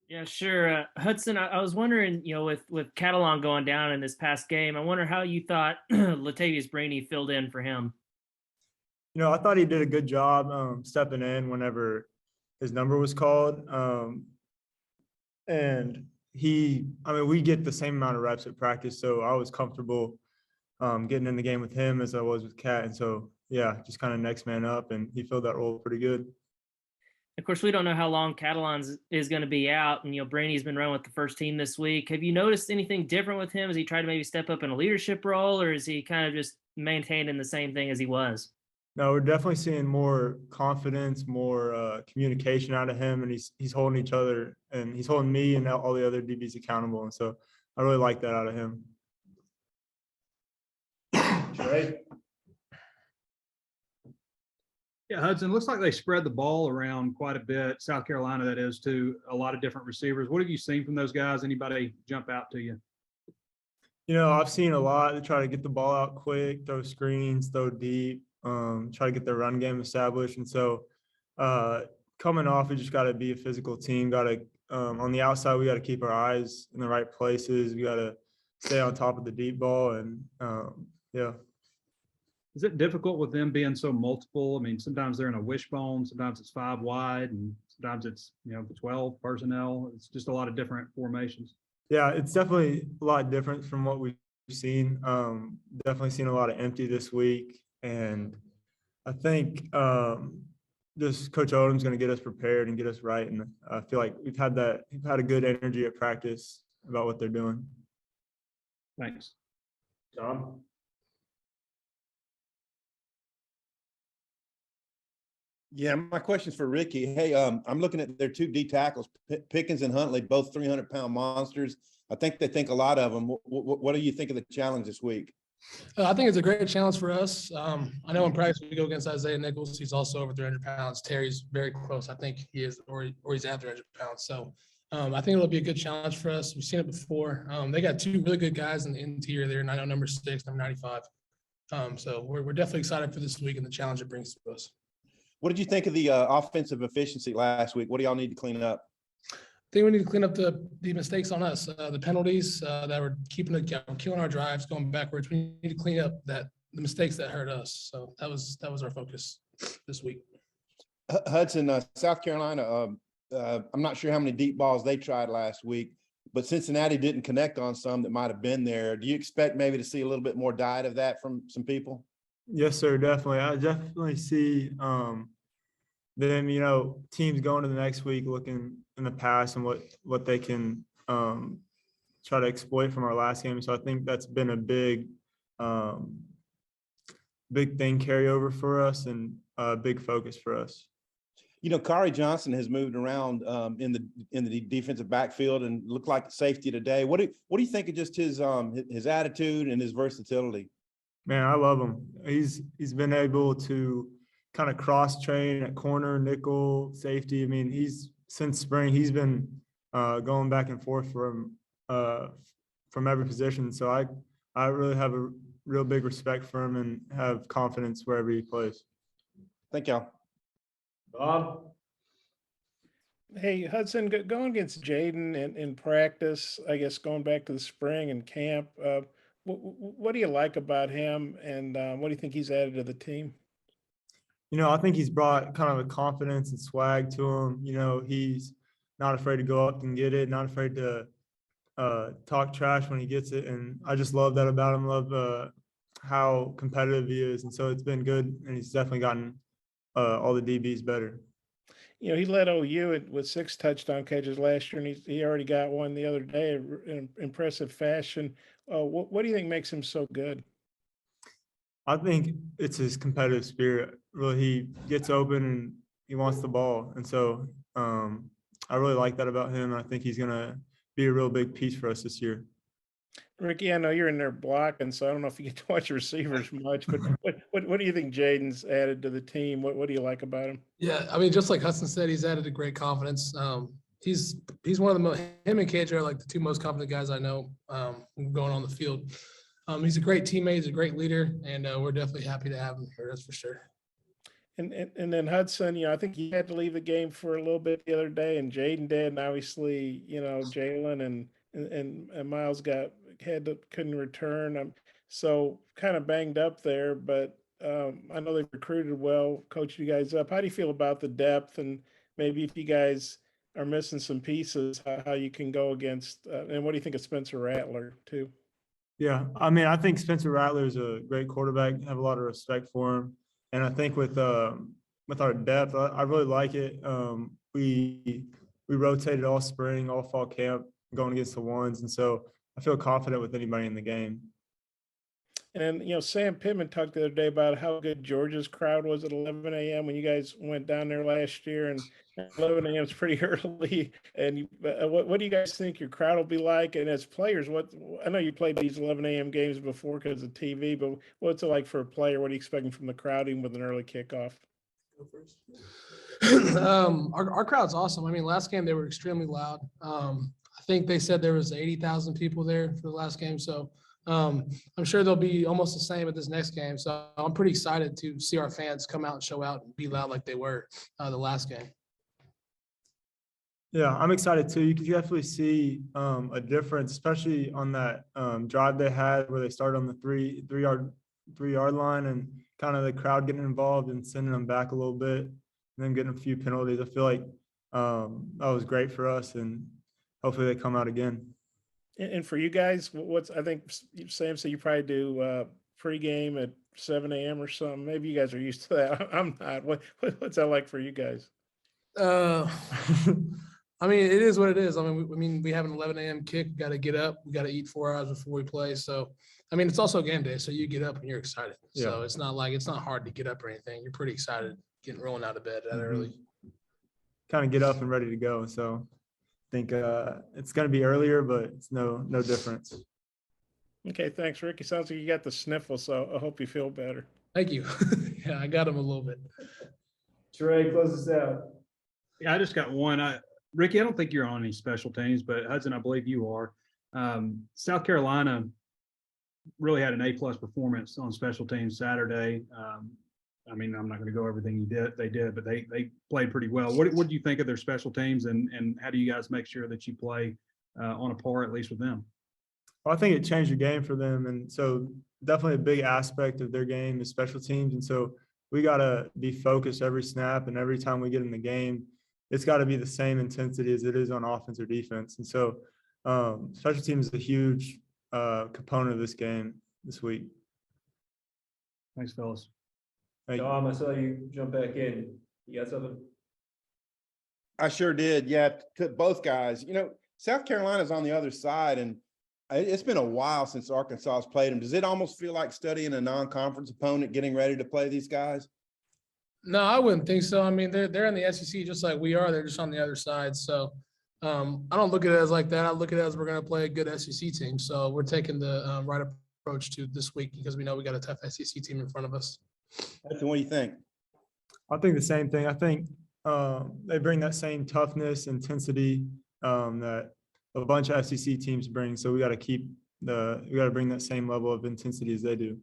Yeah, sure. Hudson, I was wondering, with Catalan going down in this past game, I wonder how you thought Latavius Brainy filled in for him. I thought he did a good job stepping in whenever his number was called. And we get the same amount of reps at practice, so I was comfortable getting in the game with him as I was with Cat. And so, yeah, just kind of next man up, and he filled that role pretty good. Of course, we don't know how long Catalan's is going to be out, and Brady's been running with the first team this week. Have you noticed anything different with him? Has he tried to maybe step up in a leadership role, or is he kind of just maintaining the same thing as he was? No, we're definitely seeing more confidence, more communication out of him, and he's holding each other, and he's holding me and all the other DBs accountable. And so I really like that out of him. Right. Yeah, Hudson, looks like they spread the ball around quite a bit. South Carolina, that is, to a lot of different receivers. What have you seen from those guys? Anybody jump out to you? I've seen a lot. They try to get the ball out quick, throw screens, throw deep, try to get their run game established. And so coming off, we just got to be a physical team. Got to on the outside, we got to keep our eyes in the right places. We got to stay on top of the deep ball, and yeah. Is it difficult with them being so multiple? I mean, sometimes they're in a wishbone, sometimes it's 5 wide, and sometimes it's, the 12 personnel. It's just a lot of different formations. Yeah, it's definitely a lot different from what we've seen. Definitely seen a lot of empty this week. And I think just Coach Odom's going to get us prepared and get us right. And I feel like we've had a good energy at practice about what they're doing. Thanks. Tom? Yeah, my question's for Ricky. Hey, I'm looking at their 2 D tackles, Pickens and Huntley, both 300-pound monsters. I think they think a lot of them. What do you think of the challenge this week? I think it's a great challenge for us. I know in practice we go against Isaiah Nichols. He's also over 300 pounds. Terry's very close. I think he is, or he's at 300 pounds. So I think it'll be a good challenge for us. We've seen it before. They got 2 really good guys in the interior there. And I know number 6, number 95. So we're definitely excited for this week and the challenge it brings to us. What did you think of the offensive efficiency last week? What do y'all need to clean up? I think we need to clean up the mistakes on us, the penalties that were killing our drives, going backwards. We need to clean up the mistakes that hurt us. So that was our focus this week. Hudson, South Carolina, I'm not sure how many deep balls they tried last week, but Cincinnati didn't connect on some that might have been there. Do you expect maybe to see a little bit more diet of that from some people? Yes, sir, definitely. I definitely see them, teams going to the next week looking in the past and what they can try to exploit from our last game. So I think that's been a big thing carryover for us and a big focus for us. Kari Johnson has moved around in the defensive backfield and looked like safety today. What do you think of just his attitude and his versatility? Man, I love him. He's been able to kind of cross train at corner, nickel, safety. I mean, since spring he's been going back and forth from every position. So I really have a real big respect for him and have confidence wherever he plays. Thank y'all. Bob? Hey, Hudson, going against Jaden in practice, I guess going back to the spring and camp, what do you like about him, and what do you think he's added to the team? I think he's brought kind of a confidence and swag to him. He's not afraid to go up and get it, not afraid to talk trash when he gets it. And I just love that about him, love how competitive he is. And so it's been good, and he's definitely gotten all the DBs better. He led OU with 6 touchdown catches last year, and he already got one the other day in impressive fashion. What do you think makes him so good? I think it's his competitive spirit. Really, he gets open and he wants the ball. And so I really like that about him. And I think he's going to be a real big piece for us this year. Ricky, I know you're in there blocking, so I don't know if you get to watch receivers much, but what do you think Jaden's added to the team? What do you like about him? Yeah, I mean, just like Hudson said, he's added a great confidence. He's one of him and KJ are like the 2 most confident guys I know going on the field. He's a great teammate, he's a great leader, and we're definitely happy to have him here, that's for sure. And then Hudson, I think he had to leave the game for a little bit the other day, and Jaden did, and obviously, Jalen and Miles couldn't return. So kind of banged up there, but I know they've recruited well, coached you guys up. How do you feel about the depth, and maybe if you guys are missing some pieces, how you can go against? And what do you think of Spencer Rattler too? Yeah, I mean, I think Spencer Rattler is a great quarterback. I have a lot of respect for him, and I think with our depth, I really like it. We rotated all spring, all fall camp, going against the ones, and so I feel confident with anybody in the game. And Sam Pittman talked the other day about how good Georgia's crowd was at 11 a.m. when you guys went down there last year, and 11 a.m. is pretty early. And what do you guys think your crowd will be like? And as players, I know you played these 11 a.m. games before because of TV, but what's it like for a player? What are you expecting from the crowd, even with an early kickoff? Our crowd's awesome. I mean, last game they were extremely loud. I think they said there was 80,000 people there for the last game. So I'm sure they'll be almost the same at this next game. So I'm pretty excited to see our fans come out and show out and be loud like they were the last game. Yeah, I'm excited too. You can definitely see a difference, especially on that drive they had where they started on the three-yard line, and kind of the crowd getting involved and sending them back a little bit, and then getting a few penalties. I feel like that was great for us, and hopefully they come out again. And for you guys, I think Sam said you probably do pregame at 7 a.m. or something. Maybe you guys are used to that. I'm not. What's that like for you guys? I mean, it is what it is. I mean, we have an 11 a.m. kick. Got to get up. We got to eat 4 hours before we play. So, I mean, it's also game day. So you get up and you're excited. Yeah. So it's not hard to get up or anything. You're pretty excited rolling out of bed that early. Kind of get up and ready to go. So I think it's going to be earlier, but it's no difference. Okay, thanks, Ricky. Sounds like you got the sniffle, so I hope you feel better. Thank you. Yeah, I got him a little bit. Trey, close us out. Yeah, I just got one. Ricky, I don't think you're on any special teams, but Hudson, I believe you are. South Carolina really had an A+ performance on special teams Saturday. I mean, I'm not going to go everything they did, but they played pretty well. What do you think of their special teams, and how do you guys make sure that you play on a par at least with them? Well, I think it changed the game for them, and so definitely a big aspect of their game is special teams, and so we got to be focused every snap, and every time we get in the game, it's got to be the same intensity as it is on offense or defense. And so special teams is a huge component of this game this week. Thanks, fellas. Dom, I saw you jump back in. You got something? I sure did. Yeah, to both guys. South Carolina's on the other side, and it's been a while since Arkansas has played them. Does it almost feel like studying a non-conference opponent, getting ready to play these guys? No, I wouldn't think so. I mean, they're in the SEC just like we are. They're just on the other side. So I don't look at it as like that. I look at it as we're going to play a good SEC team. So we're taking the right approach to this week because we know we got a tough SEC team in front of us. Hudson, what do you think? I think the same thing. I think they bring that same toughness, intensity that a bunch of SEC teams bring. So we got to bring that same level of intensity as they do.